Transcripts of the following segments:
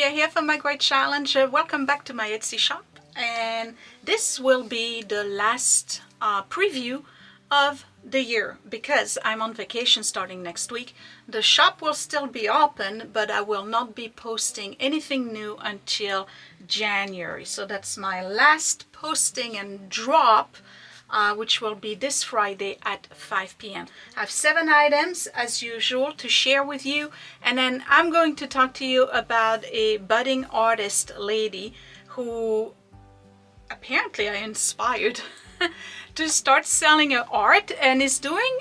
Sophia here from My Great Challenge. Welcome back to my Esty Shop, and this will be the last preview of the year because I'm on vacation starting next week. The shop will still be open, but I will not be posting anything new until January. So that's my last posting and drop, which will be this Friday at 5 p.m. I have 7 items as usual to share with you, and then I'm going to talk to you about a budding artist lady who apparently I inspired to start selling her art and is doing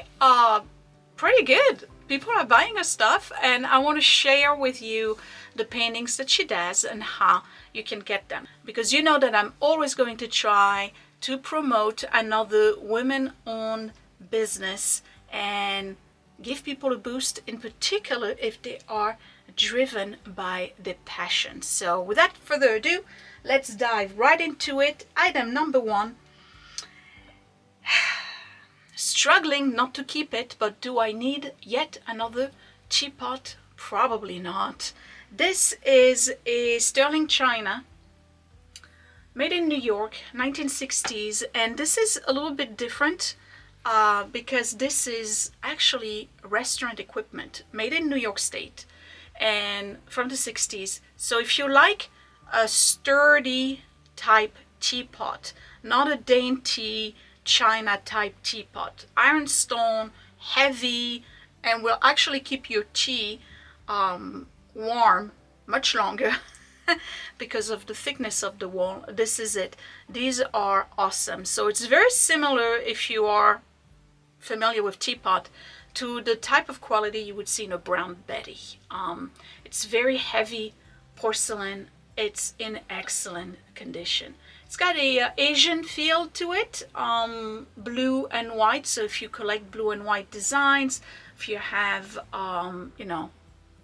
pretty good. People are buying her stuff, and I want to share with you the paintings that she does and how you can get them, because you know that I'm always going to try to promote another women-owned business and give people a boost, in particular if they are driven by their passion. So without further ado, let's dive right into it. Item number 1. Struggling not to keep it, but do I need yet another teapot? Probably not. This is a sterling china made in New York, 1960s, and this is a little bit different because this is actually restaurant equipment made in New York State and from the 60s. So if you like a sturdy type teapot, not a dainty china type teapot, ironstone, heavy, and will actually keep your tea warm much longer because of the thickness of the wall, this is it. These are awesome. So it's very similar, if you are familiar with teapot, to the type of quality you would see in a Brown Betty. It's very heavy porcelain. It's in excellent condition. It's got a Asian feel to it, blue and white. So if you collect blue and white designs, if you have you know,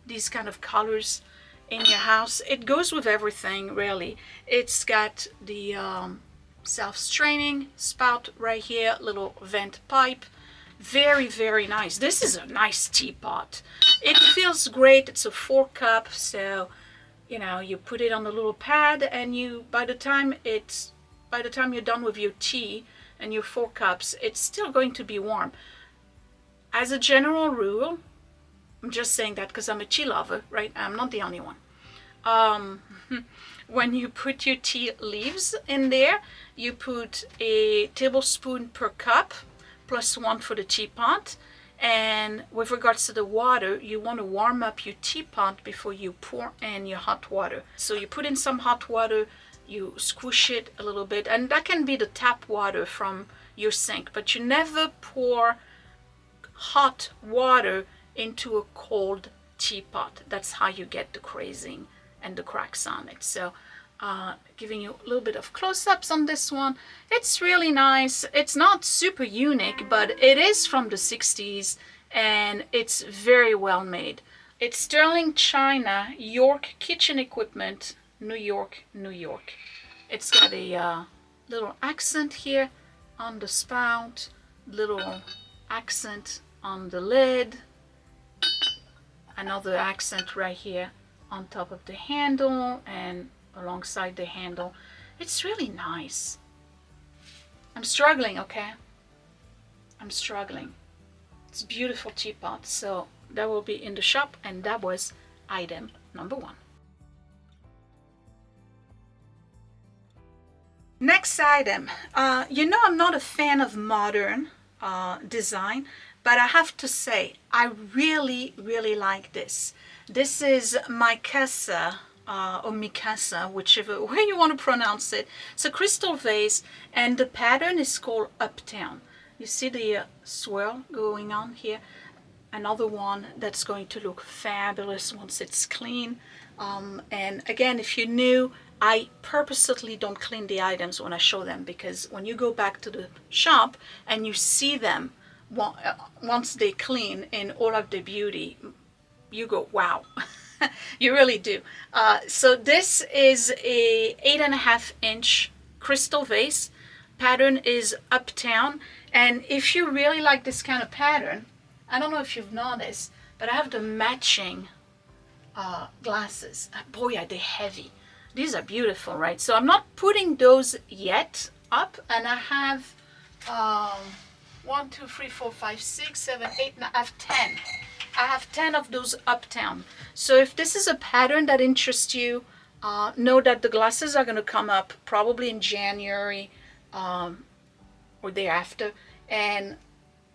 these kind of colors in your house, it goes with everything really. It's got the self-straining spout right here, little vent pipe. Very, very nice. This is a nice teapot. It feels great. It's a 4-cup, so you know, you put it on the little pad, and you by the time you're done with your tea and your 4 cups, it's still going to be warm. As a general rule, I'm just saying that because I'm a tea lover, right? I'm not the only one. When you put your tea leaves in there, you put a tablespoon per cup plus 1 for the teapot. And with regards to the water, you want to warm up your teapot before you pour in your hot water. So you put in some hot water, you squish it a little bit, and that can be the tap water from your sink, but you never pour hot water into a cold teapot. That's how you get the crazing and the cracks on it. So giving you a little bit of close-ups on this one. It's really nice. It's not super unique, but it is from the 60s and it's very well made. It's sterling china, York kitchen equipment, New York, New York. It's got a little accent here on the spout, little accent on the lid, another accent right here on top of the handle and alongside the handle. It's really nice. I'm struggling, okay? I'm struggling. It's a beautiful teapot, so that will be in the shop, and that was item number 1. Next item. You know, I'm not a fan of modern design, but I have to say I really, really like this. This is Mikasa, or Mikasa, whichever way you want to pronounce it. It's a crystal vase, and the pattern is called Uptown. You see the swirl going on here? Another one that's going to look fabulous once it's clean. And again, if you're new, I purposely don't clean the items when I show them, because when you go back to the shop and you see them once they clean in all of their beauty, you go, wow. You really do. So this is a 8.5-inch crystal vase. Pattern is Uptown, and if you really like this kind of pattern, I don't know if you've noticed, but I have the matching glasses. Boy, are they heavy. These are beautiful, right? So I'm not putting those yet up, and I have 1, 2, 3, 4, 5, 6, 7, 8, 9, I have 10. I have 10 of those uptown. So if this is a pattern that interests you, know that the glasses are going to come up probably in January or thereafter, and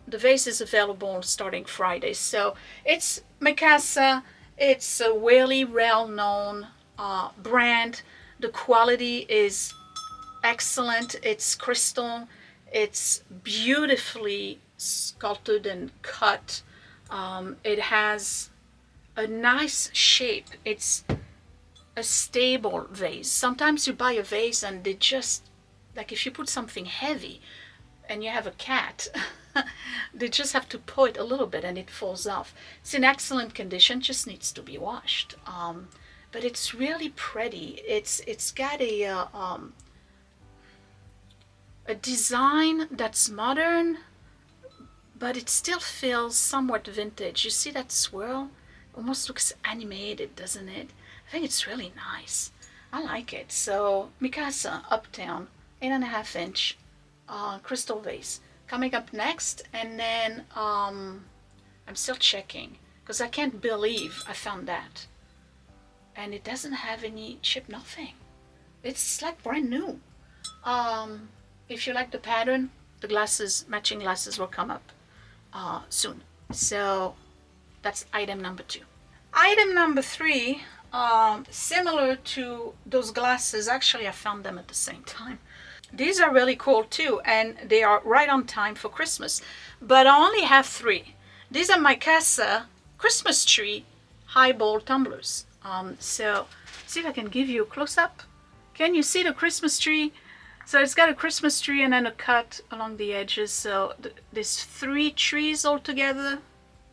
the vase is available starting Friday. So it's Mikasa. It's a really well-known brand. The quality is excellent. It's crystal. It's beautifully sculpted and cut. It has a nice shape. It's a stable vase. Sometimes you buy a vase and they just, like if you put something heavy and you have a cat, they just have to pull it a little bit and it falls off. It's in excellent condition, just needs to be washed. But it's really pretty. It's got a design that's modern, but it still feels somewhat vintage. You see that swirl? Almost looks animated, doesn't it? I think it's really nice. I like it. So Mikasa Uptown 8.5 inch crystal vase coming up next, and then I'm still checking because I can't believe I found that, and it doesn't have any chip, nothing. It's like brand new. If you like the pattern, the glasses, matching glasses, will come up soon. So that's item number 2. Item number 3, similar to those glasses, actually I found them at the same time. These are really cool too, and they are right on time for Christmas, but I only have 3. These are Mikasa Christmas tree highball tumblers. So see if I can give you a close-up. Can you see the Christmas tree? So it's got a Christmas tree and then a cut along the edges. So there's 3 trees altogether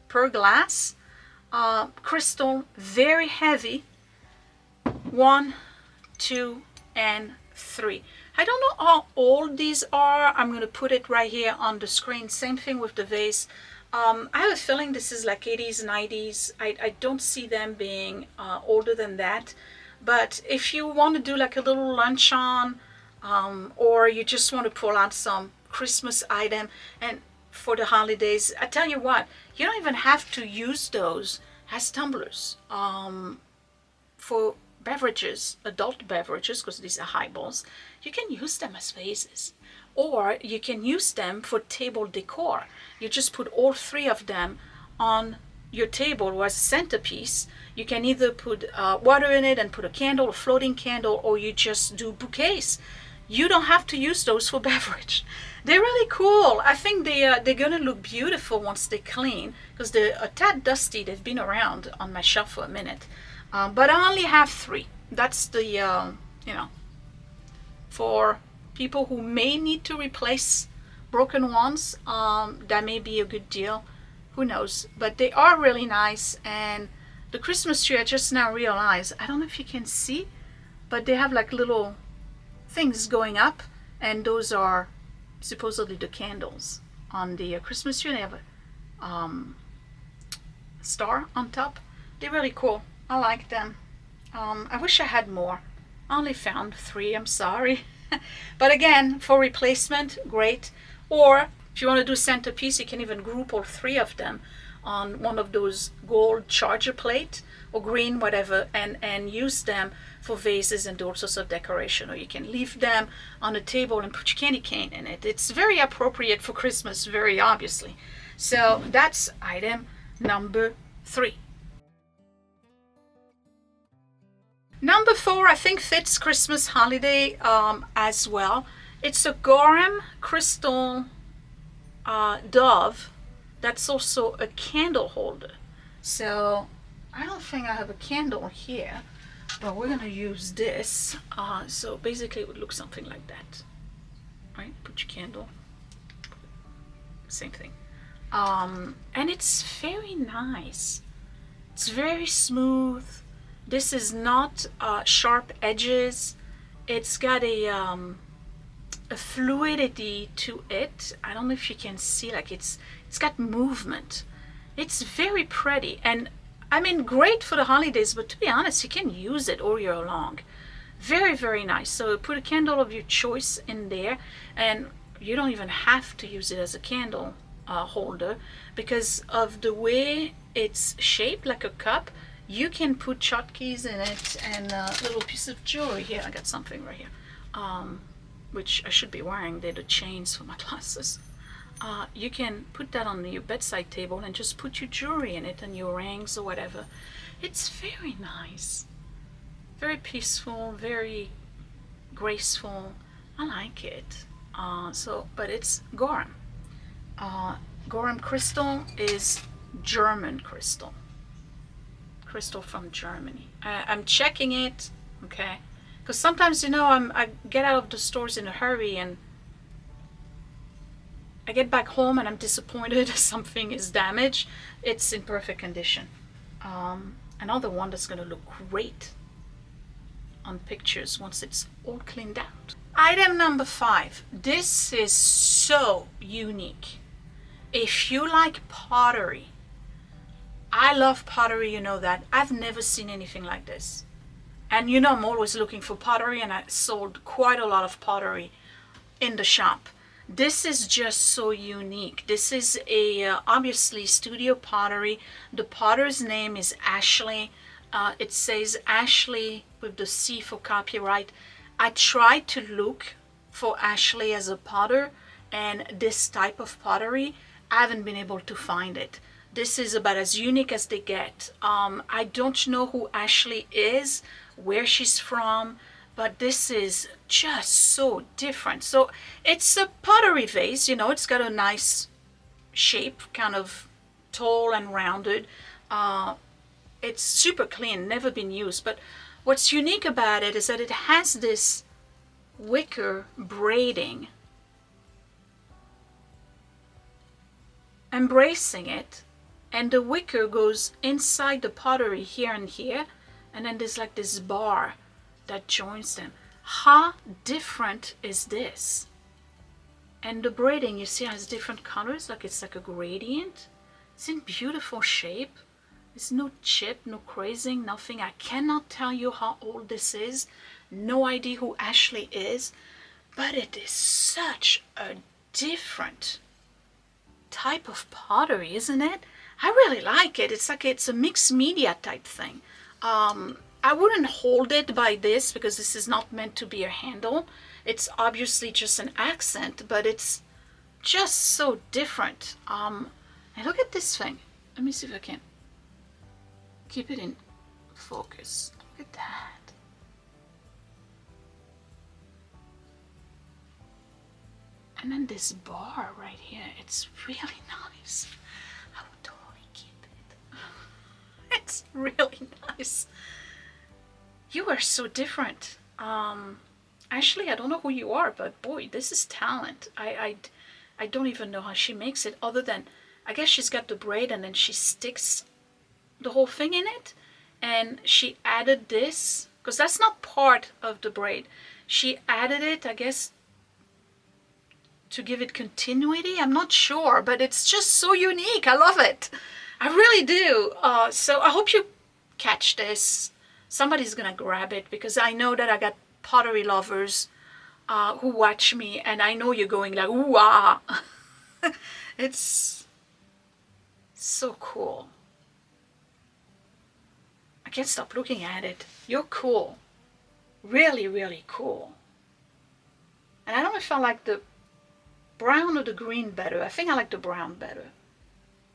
per glass. Crystal, very heavy. 1, 2, and 3. I don't know how old these are. I'm going to put it right here on the screen. Same thing with the vase. I have a feeling this is like 80s, 90s. I don't see them being older than that. But if you want to do like a little luncheon, or you just want to pull out some Christmas item and for the holidays, I tell you what, you don't even have to use those as tumblers for beverages, adult beverages, because these are highballs. You can use them as vases, or you can use them for table decor. You just put all 3 of them on your table as a centerpiece. You can either put water in it and put a candle, a floating candle, or you just do bouquets. You don't have to use those for beverage. They're really cool. I think they're gonna look beautiful once they clean, because they're a tad dusty. They've been around on my shelf for a minute. But I only have 3. That's the, you know, for people who may need to replace broken ones, that may be a good deal. Who knows? But they are really nice. And the Christmas tree, I just now realized, I don't know if you can see, but they have like little things going up, and those are supposedly the candles on the Christmas tree. They have a star on top. They're really cool. I like them. I wish I had more. I only found 3, I'm sorry. But again, for replacement, great. Or if you want to do centerpiece, you can even group all 3 of them on one of those gold charger plate or green, whatever, and use them for vases and all sorts of decoration. Or you can leave them on a table and put your candy cane in it. It's very appropriate for Christmas, very obviously. So that's item number 3. Number 4, I think, fits Christmas holiday as well. It's a Gorham crystal dove that's also a candle holder. So I don't think I have a candle here, but we're going to use this. So basically it would look something like that. Right? Put your candle. Same thing. And it's very nice. It's very smooth. This is not sharp edges. It's got a fluidity to it. I don't know if you can see, like it's got movement. It's very pretty, and I mean, great for the holidays, but to be honest, you can use it all year long. Very, very nice. So put a candle of your choice in there, and you don't even have to use it as a candle holder, because of the way it's shaped like a cup. You can put tchotchkes in it and a little piece of jewelry. Here, I got something right here, which I should be wearing. They're the chains for my glasses. You can put that on your bedside table and just put your jewelry in it and your rings or whatever. It's very nice. Very peaceful, very graceful. I like it. But it's Gorham. Gorham crystal is German crystal. Crystal from Germany. I'm checking it, okay? Because sometimes, you know, I get out of the stores in a hurry and I get back home and I'm disappointed something is damaged. It's in perfect condition. Another one that's going to look great on pictures once it's all cleaned out. Item number 5. This is so unique. If you like pottery, I love pottery, you know that. I've never seen anything like this. And you know I'm always looking for pottery, and I sold quite a lot of pottery in the shop. This is just so unique. This is a obviously studio pottery. The potter's name is Ashley. It says Ashley with the C for copyright. I tried to look for Ashley as a potter, and this type of pottery, I haven't been able to find it. This is about as unique as they get. I don't know who Ashley is, where she's from, but this is just so different. So it's a pottery vase, you know, it's got a nice shape, kind of tall and rounded. It's super clean, never been used. But what's unique about it is that it has this wicker braiding, embracing it, and the wicker goes inside the pottery here and here, and then there's like this bar that joins them. How different is this? And the braiding, you see, has different colors, like it's like a gradient. It's in beautiful shape. There's no chip, no crazing, nothing. I cannot tell you how old this is. No idea who Ashley is, but it is such a different type of pottery, isn't it? I really like it. It's like it's a mixed media type thing. I wouldn't hold it by this because this is not meant to be a handle. It's obviously just an accent, but it's just so different. And look at this thing. Let me see if I can keep it in focus. Look at that. And then this bar right here, it's really nice. I would totally keep it. It's really nice. You are so different. Actually, I don't know who you are, but boy, this is talent. I don't even know how she makes it, other than, I guess she's got the braid and then she sticks the whole thing in it. And she added this, because that's not part of the braid. She added it, I guess, to give it continuity. I'm not sure, but it's just so unique. I love it. I really do. So I hope you catch this. Somebody's gonna grab it, because I know that I got pottery lovers who watch me, and I know you're going like, ooh, ah. It's so cool. I can't stop looking at it. You're cool. Really, really cool. And I don't know if I like the brown or the green better. I think I like the brown better.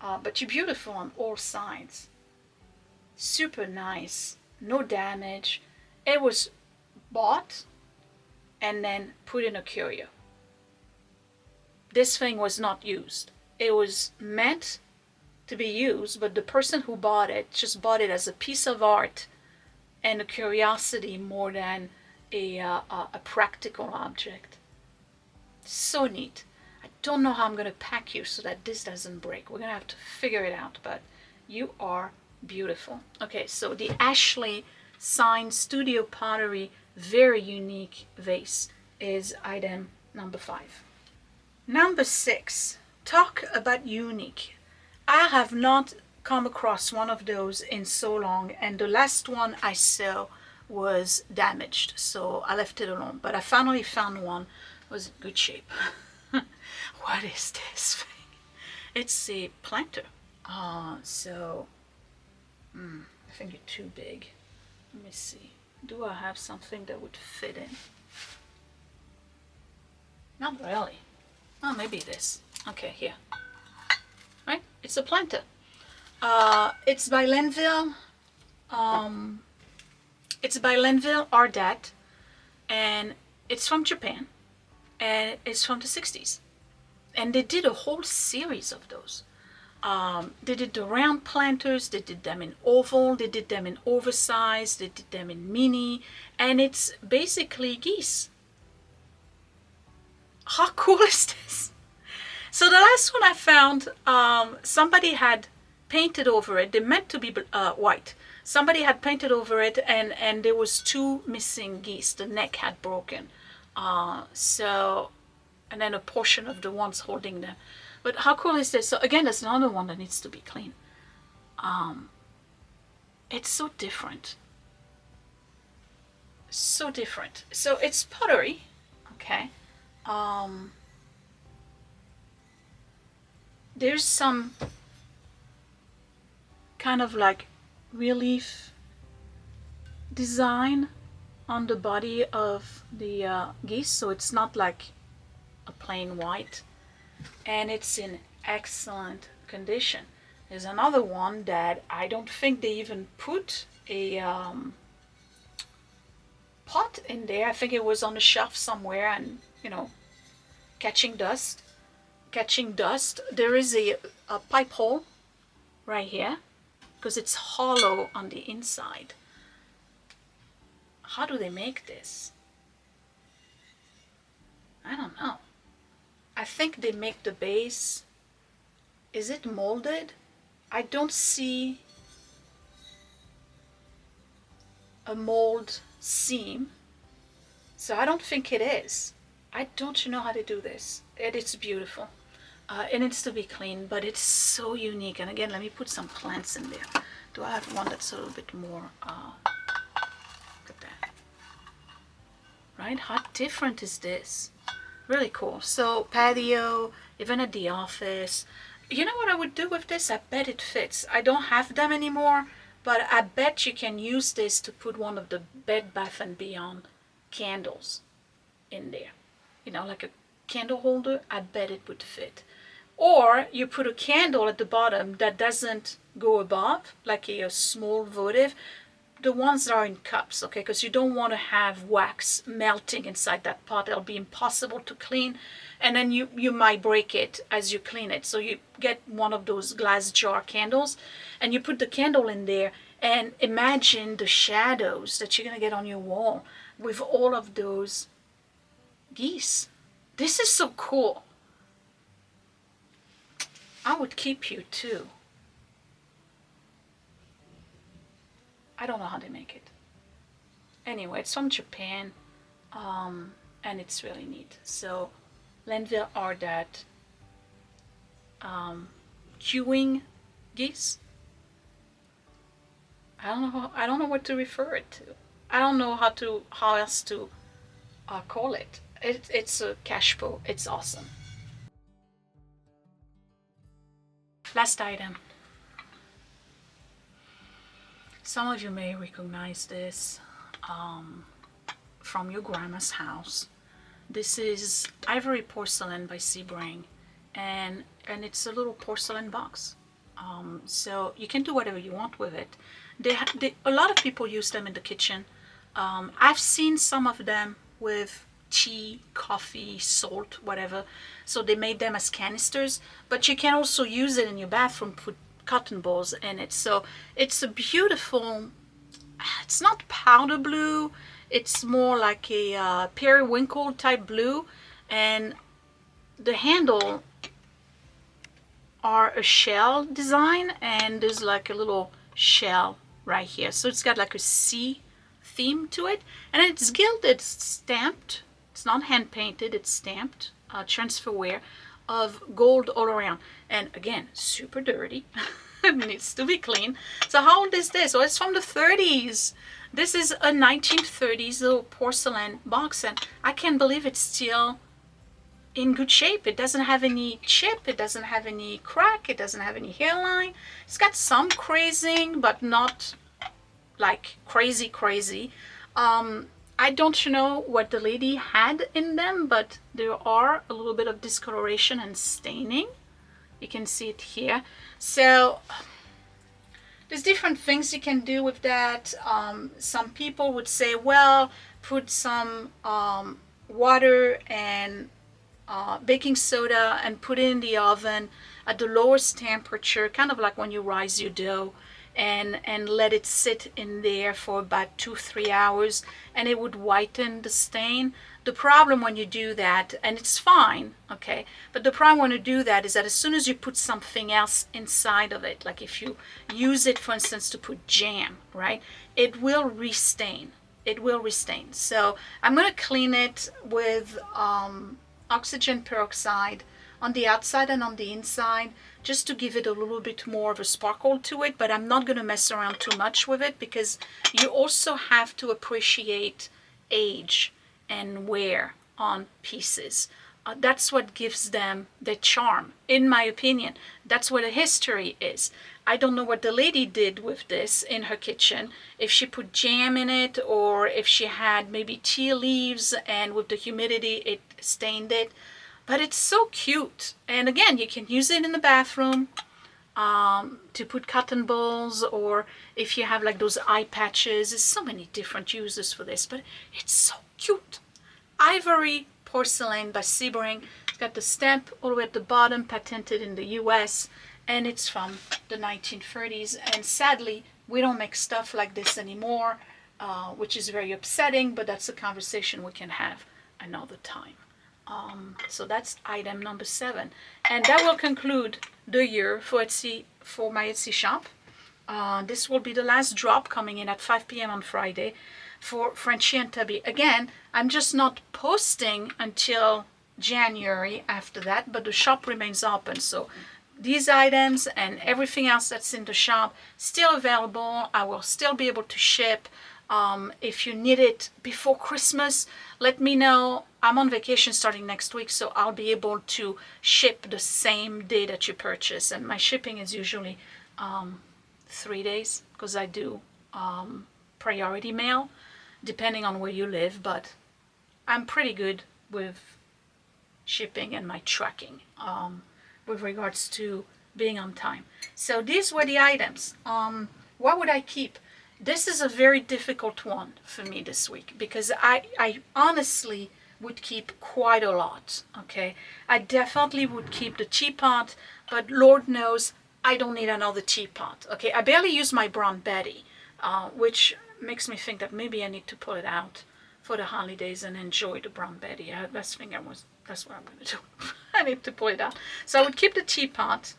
But you're beautiful on all sides. Super nice. No damage. It was bought and then put in a curio. This thing was not used. It was meant to be used, but the person who bought it just bought it as a piece of art and a curiosity more than a practical object. So neat. I don't know how I'm going to pack you so that this doesn't break. We're going to have to figure it out, but you are beautiful. Okay, so the Ashley signed studio pottery, very unique vase is item number 5. Number 6, talk about unique. I have not come across one of those in so long, and the last one I saw was damaged, so I left it alone. But I finally found one. It was in good shape. What is this thing? It's a planter. So I think it's too big. Let me see. Do I have something that would fit in? Not really. Oh, maybe this. Okay, here. Right? It's a planter. It's by Lenwile. It's by Lenwile Ardalt, and it's from Japan, and it's from the 60s. And they did a whole series of those. They did the round planters, they did them in oval, they did them in oversized, they did them in mini, and it's basically geese. How cool is this? So the last one I found, somebody had painted over it. They meant to be white. Somebody had painted over it, and there was 2 missing geese. The neck had broken. And then a portion of the ones holding them. But how cool is this? So again, there's another one that needs to be clean. It's so different. So different. So it's pottery, okay? There's some kind of like relief design on the body of the geese, so it's not like a plain white, and it's in excellent condition. There's another one that I don't think they even put a pot in there. I think it was on the shelf somewhere, and catching dust. There is a pipe hole right here because it's hollow on the inside. How do they make this? I don't know. I think they make the base. Is it molded? I don't see a mold seam, so I don't think it is. I don't know how to do this. It's beautiful. It needs to be clean, but it's so unique. And again, let me put some plants in there. Do I have one that's a little bit more? Look at that. Right? How different is this? Really cool. So patio, even at the office. You know what I would do with this? I bet it fits. I don't have them anymore, but I bet you can use this to put one of the Bed Bath & Beyond candles in there. Like a candle holder. I bet it would fit. Or you put a candle at the bottom that doesn't go above, like a small votive. The ones that are in cups, okay, because you don't want to have wax melting inside that pot. It'll be impossible to clean, and then you might break it as you clean it. So you get one of those glass jar candles, and you put the candle in there, and imagine the shadows that you're going to get on your wall with all of those geese. This is so cool. I would keep you too. I don't know how they make it. Anyway, it's from Japan, and it's really neat. So, Lenwile Ardalt, queuing geese. I don't know what to refer it to. I don't know how else to call it. It's a cash po. It's awesome. Last item. Some of you may recognize this from your grandma's house. This is ivory porcelain by Sebring, and it's a little porcelain box. So you can do whatever you want with it. A lot of people use them in the kitchen. I've seen some of them with tea, coffee, salt, whatever. So they made them as canisters, but you can also use it in your bathroom, put cotton balls in it. So it's a beautiful, it's not powder blue, it's more like a periwinkle type blue, and the handle are a shell design, and there's like a little shell right here. So it's got like a sea theme to it, and it's gilded, it's stamped. It's not hand painted, it's stamped, transferware of gold all around. And again, super dirty. It needs to be clean. So how old is this? Oh, it's from the 30s. This is a 1930s little porcelain box, and I can't believe it's still in good shape. It doesn't have any chip, it doesn't have any crack, it doesn't have any hairline. It's got some crazing, but not like crazy. I don't know what the lady had in them, but there are a little bit of discoloration and staining. You can see it here. So there's different things you can do with that. Some people would say, well, put some water and baking soda and put it in the oven at the lowest temperature, kind of like when you rise your dough, and let it sit in there for about 2-3 hours, and it would whiten the stain. The problem when you do that, and it's fine, okay, but the problem when you do that is that as soon as you put something else inside of it, like if you use it, for instance, to put jam, right, it will restain. It will restain. So I'm going to clean it with oxygen peroxide on the outside and on the inside, just to give it a little bit more of a sparkle to it, but I'm not going to mess around too much with it, because you also have to appreciate age and wear on pieces. That's what gives them the charm, in my opinion. That's what a history is. I don't know what the lady did with this in her kitchen, if she put jam in it, or if she had maybe tea leaves and with the humidity it stained it. But it's so cute. And again, you can use it in the bathroom to put cotton balls, or if you have like those eye patches. There's so many different uses for this, but it's so cute. Ivory porcelain by Sebring. It's got the stamp all the way at the bottom, patented in the US, and it's from the 1930s. And sadly, we don't make stuff like this anymore, which is very upsetting, but that's a conversation we can have another time. So that's item number 7, and that will conclude the year for Etsy, for my Etsy shop. This will be the last drop, coming in at 5 p.m. on Friday for Frenchy and Tubby. Again, I'm just not posting until January after that, but the shop remains open, so these items and everything else that's in the shop still available. I will still be able to ship. If you need it before Christmas, let me know. I'm on vacation starting next week, so I'll be able to ship the same day that you purchase. And my shipping is usually 3 days, because I do priority mail, depending on where you live. But I'm pretty good with shipping and my tracking with regards to being on time. So these were the items. What would I keep? This is a very difficult one for me this week, because I honestly would keep quite a lot, okay? I definitely would keep the teapot, but Lord knows I don't need another teapot, okay? I barely use my Brown Betty, which makes me think that maybe I need to pull it out for the holidays and enjoy the Brown Betty. That's what I'm going to do. I need to pull it out. So I would keep the teapot.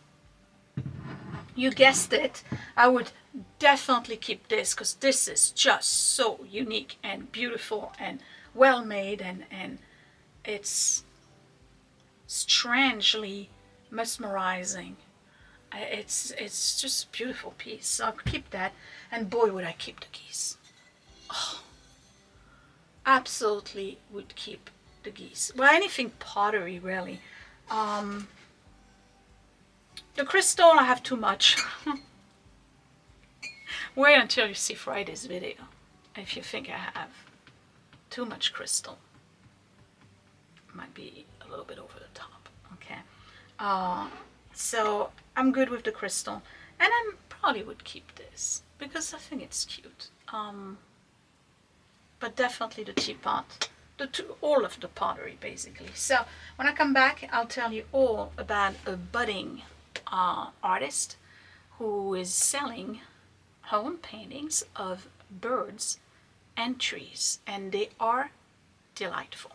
You guessed it, I would definitely keep this, because this is just so unique and beautiful and well made, and it's strangely mesmerizing. It's just a beautiful piece. So I'll keep that, and boy would I keep the geese. Oh, absolutely would keep the geese. Well, anything pottery really. The crystal, I have too much. Wait until you see Friday's video if you think I have too much crystal. Might be a little bit over the top, okay? So I'm good with the crystal, and I probably would keep this because I think it's cute. But definitely the teapot, all of the pottery basically. So when I come back, I'll tell you all about a budding artist who is selling her own paintings of birds and trees, and they are delightful.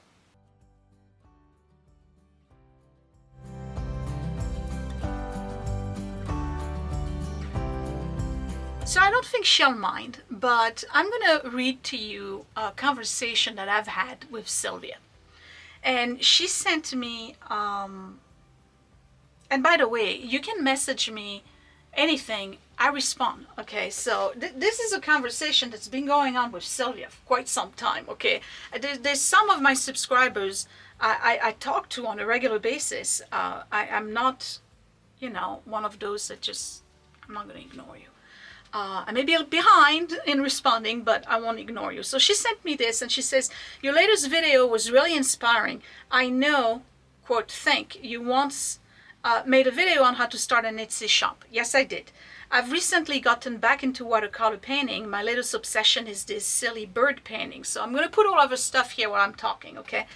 So I don't think she'll mind, but I'm going to read to you a conversation that I've had with Sylvia. And she sent me, and by the way, you can message me anything, I respond. Okay, so this is a conversation that's been going on with Sylvia for quite some time. Okay, there's some of my subscribers I talk to on a regular basis. I'm not, you know, one of those that just, I'm not going to ignore you. I may be behind in responding, but I won't ignore you. So she sent me this and she says, your latest video was really inspiring. I know, quote, think you once made a video on how to start an Esty shop. Yes, I did. I've recently gotten back into watercolor painting. My latest obsession is this silly bird painting. So I'm going to put all of the stuff here while I'm talking, okay?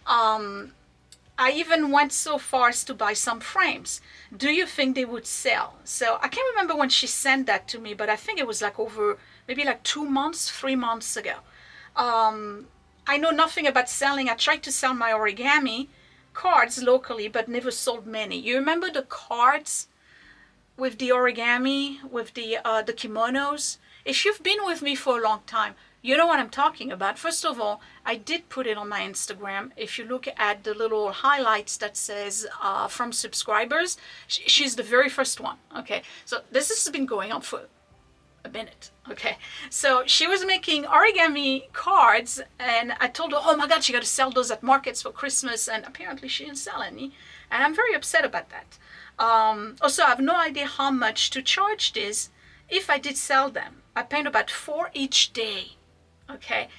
I even went so far as to buy some frames. Do you think they would sell? So I can't remember when she sent that to me, but I think it was like over maybe like 2 months, 3 months ago. I know nothing about selling. I tried to sell my origami cards locally, but never sold many. You remember the cards with the origami, with the kimonos? If you've been with me for a long time, you know what I'm talking about. First of all, I did put it on my Instagram. If you look at the little highlights that says from subscribers, she's the very first one. Okay, so this has been going on for a minute. Okay, so she was making origami cards and I told her, oh my God, she got to sell those at markets for Christmas, and apparently she didn't sell any, and I'm very upset about that. Also, I have no idea how much to charge this if I did sell them. I paint about 4 each day. Okay,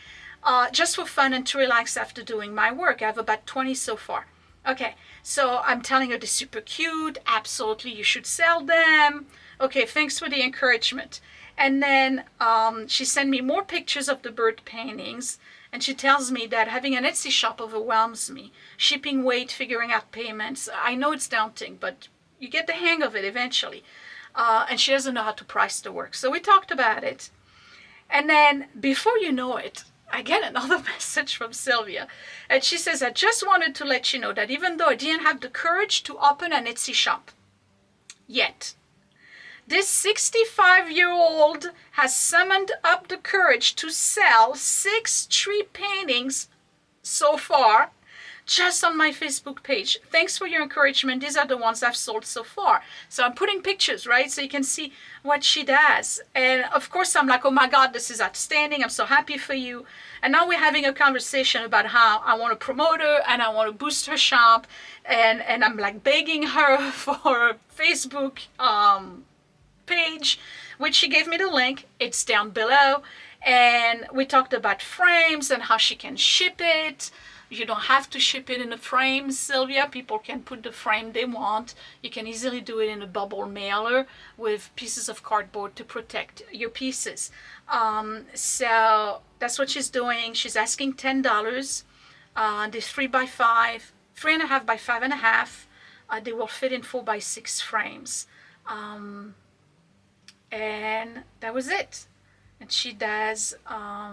just for fun and to relax after doing my work. I have about 20 so far. Okay, so I'm telling her they're super cute. Absolutely, you should sell them. Okay, thanks for the encouragement. And then she sent me more pictures of the bird paintings, and she tells me that having an Etsy shop overwhelms me. Shipping weight, figuring out payments. I know it's daunting, but you get the hang of it eventually. And she doesn't know how to price the work. So we talked about it. And then before you know it, I get another message from Sylvia. And she says, I just wanted to let you know that even though I didn't have the courage to open an Etsy shop yet, this 65-year-old has summoned up the courage to sell 6 tree paintings so far, just on my Facebook page. Thanks for your encouragement. These are the ones I've sold so far. So I'm putting pictures, right? So you can see what she does. And of course, I'm like, oh my God, this is outstanding. I'm so happy for you. And now we're having a conversation about how I want to promote her and I want to boost her shop. And I'm like begging her for a Facebook page, which she gave me the link. It's down below. And we talked about frames and how she can ship it. You don't have to ship it in a frame, Sylvia. People can put the frame they want. You can easily do it in a bubble mailer with pieces of cardboard to protect your pieces. So that's what she's doing. She's asking $10. There's 3 by 5, 3.5 by 5.5. They will fit in 4 by 6 frames. And that was it. And she does, I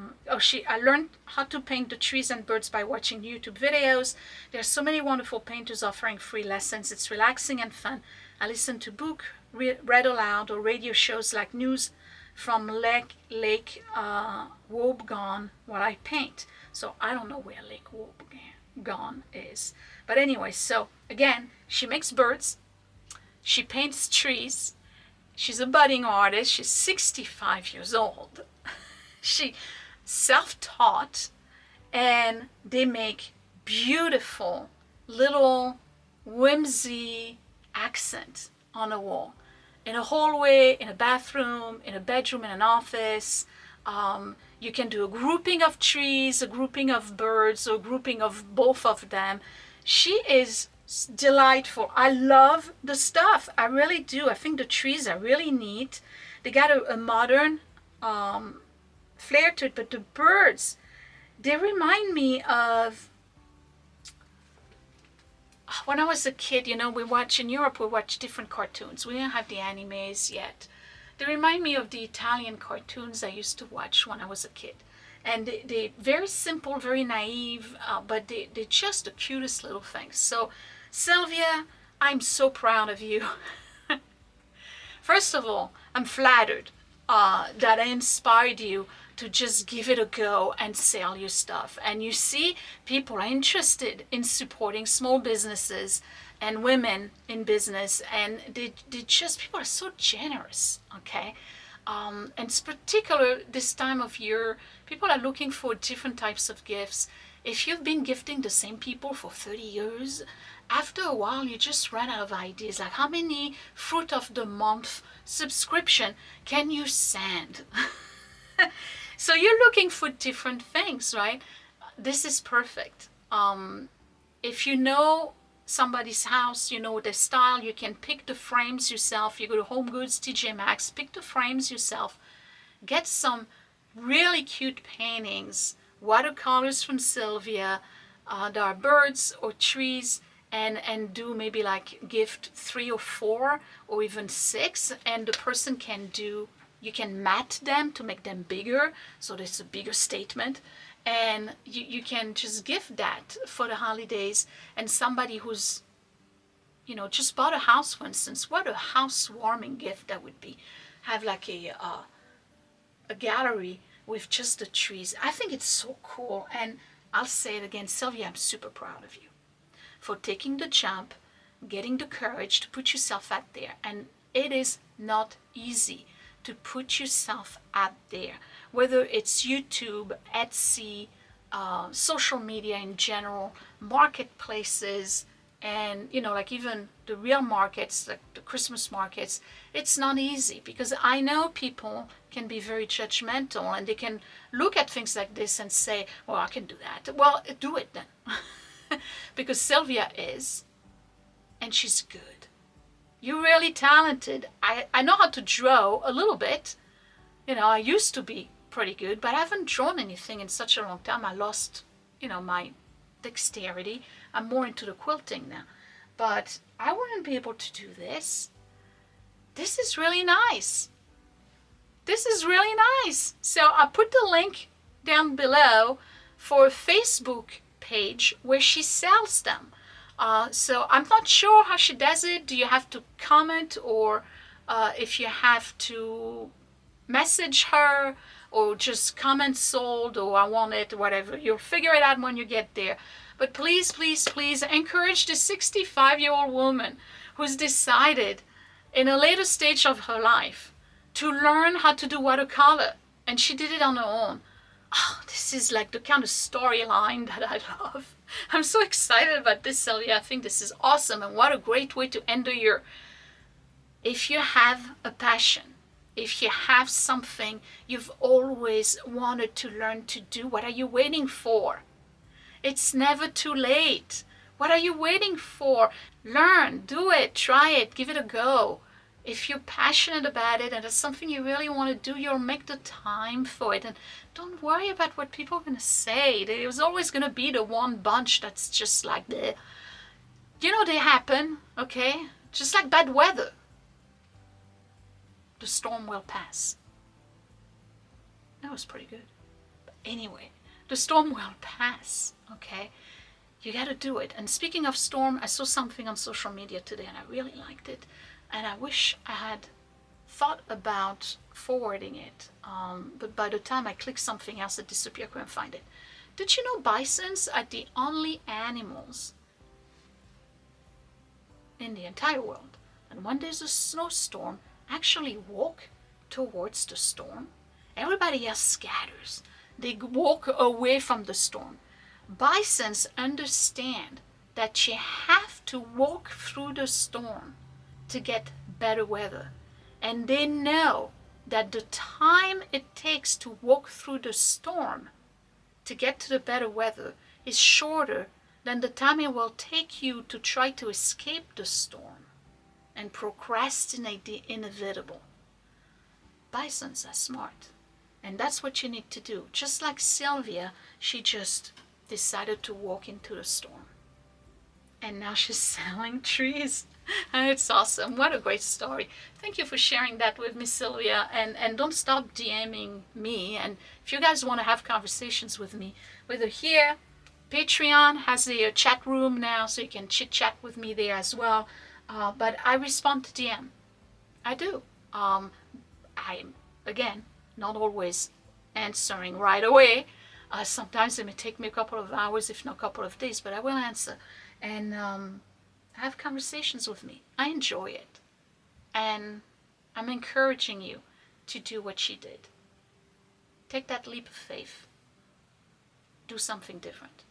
learned how to paint the trees and birds by watching YouTube videos. There are so many wonderful painters offering free lessons. It's relaxing and fun. I listen to book, read aloud, or radio shows like news from Lake Wobegon while I paint. So I don't know where Lake Wobegon is. But anyway, so again, she makes birds. She paints trees. She's a budding artist. She's 65 years old. She self-taught, and they make beautiful little whimsy accents on a wall. In a hallway, in a bathroom, in a bedroom, in an office. You can do a grouping of trees, a grouping of birds, or a grouping of both of them. She is delightful. I love the stuff. I really do. I think the trees are really neat. They got a modern flair to it, but the birds, they remind me of when I was a kid. You know, in Europe we watch different cartoons. We didn't have the animes yet. They remind me of the Italian cartoons I used to watch when I was a kid. And they're very simple, very naive, but they're just the cutest little things. So Sylvia, I'm so proud of you. First of all, I'm flattered that I inspired you to just give it a go and sell your stuff. And you see, people are interested in supporting small businesses and women in business, and they just, people are so generous, okay? And it's particular this time of year, people are looking for different types of gifts. If you've been gifting the same people for 30 years, after a while you just run out of ideas. Like, how many fruit of the month subscription can you send? So you're looking for different things, right? This is perfect. If you know somebody's house, you know their style, you can pick the frames yourself. You go to Home Goods, TJ Maxx, pick the frames yourself. Get some really cute paintings, watercolors from Sylvia. There are birds or trees, and do maybe like gift 3 or 4 or even 6, and the person can do, you can mat them to make them bigger, so there's a bigger statement, and you can just gift that for the holidays. And somebody who's, you know, just bought a house, for instance, what a housewarming gift that would be. Have like a gallery with just the trees. I think it's so cool. And I'll say it again, Sylvia, I'm super proud of you for taking the jump, getting the courage to put yourself out there. And it is not easy to put yourself out there, whether it's YouTube, Etsy, social media in general, marketplaces, and, you know, like even the real markets, like the Christmas markets. It's not easy, because I know people can be very judgmental, and they can look at things like this and say, well, I can do that. Well, do it then. Because Sylvia is, and she's good. You're really talented. I know how to draw a little bit. You know, I used to be pretty good, but I haven't drawn anything in such a long time. I lost, you know, my dexterity. I'm more into the quilting now. But I wouldn't be able to do this. This is really nice. This is really nice. So I put the link down below for a Facebook page where she sells them. So I'm not sure how she does it. Do you have to comment, or if you have to message her, or just comment sold, or I want it, whatever. You'll figure it out when you get there. But please, please, please encourage the 65-year-old woman who's decided in a later stage of her life to learn how to do watercolor. And she did it on her own. Oh, this is like the kind of storyline that I love. I'm so excited about this, Sylvia. I think this is awesome, and what a great way to end the year. If you have a passion, if you have something you've always wanted to learn to do, what are you waiting for? It's never too late. What are you waiting for? Learn, do it, try it, give it a go. If you're passionate about it and it's something you really want to do, you'll make the time for it. And don't worry about what people are going to say. There's always going to be the one bunch that's just like, bleh. You know, they happen, okay? Just like bad weather. The storm will pass. That was pretty good. But anyway, the storm will pass, okay? You got to do it. And speaking of storm, I saw something on social media today and I really liked it. And I wish I had thought about forwarding it. But by the time I click something else, it disappeared. I couldn't find it. Did you know bisons are the only animals in the entire world, and when there's a snowstorm, actually walk towards the storm? Everybody else scatters. They walk away from the storm. Bisons understand that you have to walk through the storm to get better weather. And they know that the time it takes to walk through the storm to get to the better weather is shorter than the time it will take you to try to escape the storm and procrastinate the inevitable. Bisons are smart, and that's what you need to do. Just like Sylvia, she just decided to walk into the storm. And now she's selling trees. It's awesome. What a great story. Thank you for sharing that with me, Sylvia. And don't stop DMing me. And if you guys want to have conversations with me, whether here, Patreon has a chat room now, so you can chit chat with me there as well. But I respond to DM. I do. I'm, again, not always answering right away. Sometimes it may take me a couple of hours, if not a couple of days, but I will answer. And have conversations with me. I enjoy it. And I'm encouraging you to do what she did. Take that leap of faith. Do something different.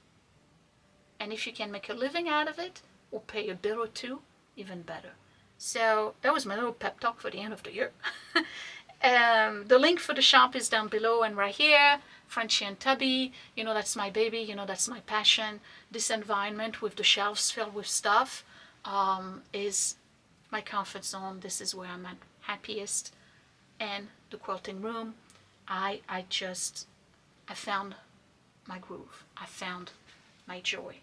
And if you can make a living out of it, or pay a bill or two, even better. So that was my little pep talk for the end of the year. The link for the shop is down below and right here. Frenchy and Tubby, you know that's my baby, you know that's my passion. This environment with the shelves filled with stuff is my comfort zone. This is where I'm at happiest. And the quilting room, I found my groove. I found my joy.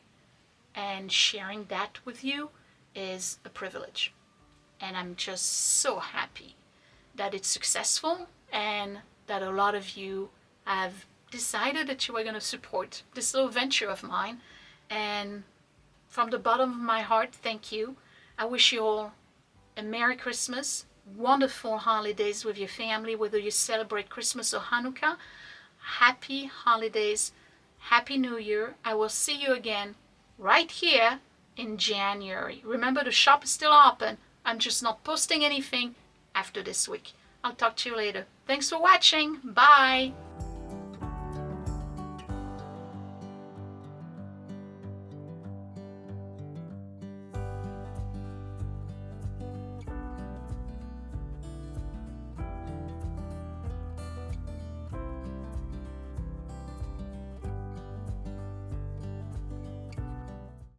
And sharing that with you is a privilege. And I'm just so happy that it's successful and that a lot of you have decided that you are going to support this little venture of mine. And from the bottom of my heart, thank you. I wish you all a Merry Christmas, wonderful holidays with your family, whether you celebrate Christmas or Hanukkah. Happy holidays, Happy New Year. I will see you again right here in January. Remember, the shop is still open. I'm just not posting anything after this week. I'll talk to you later. Thanks for watching. Bye.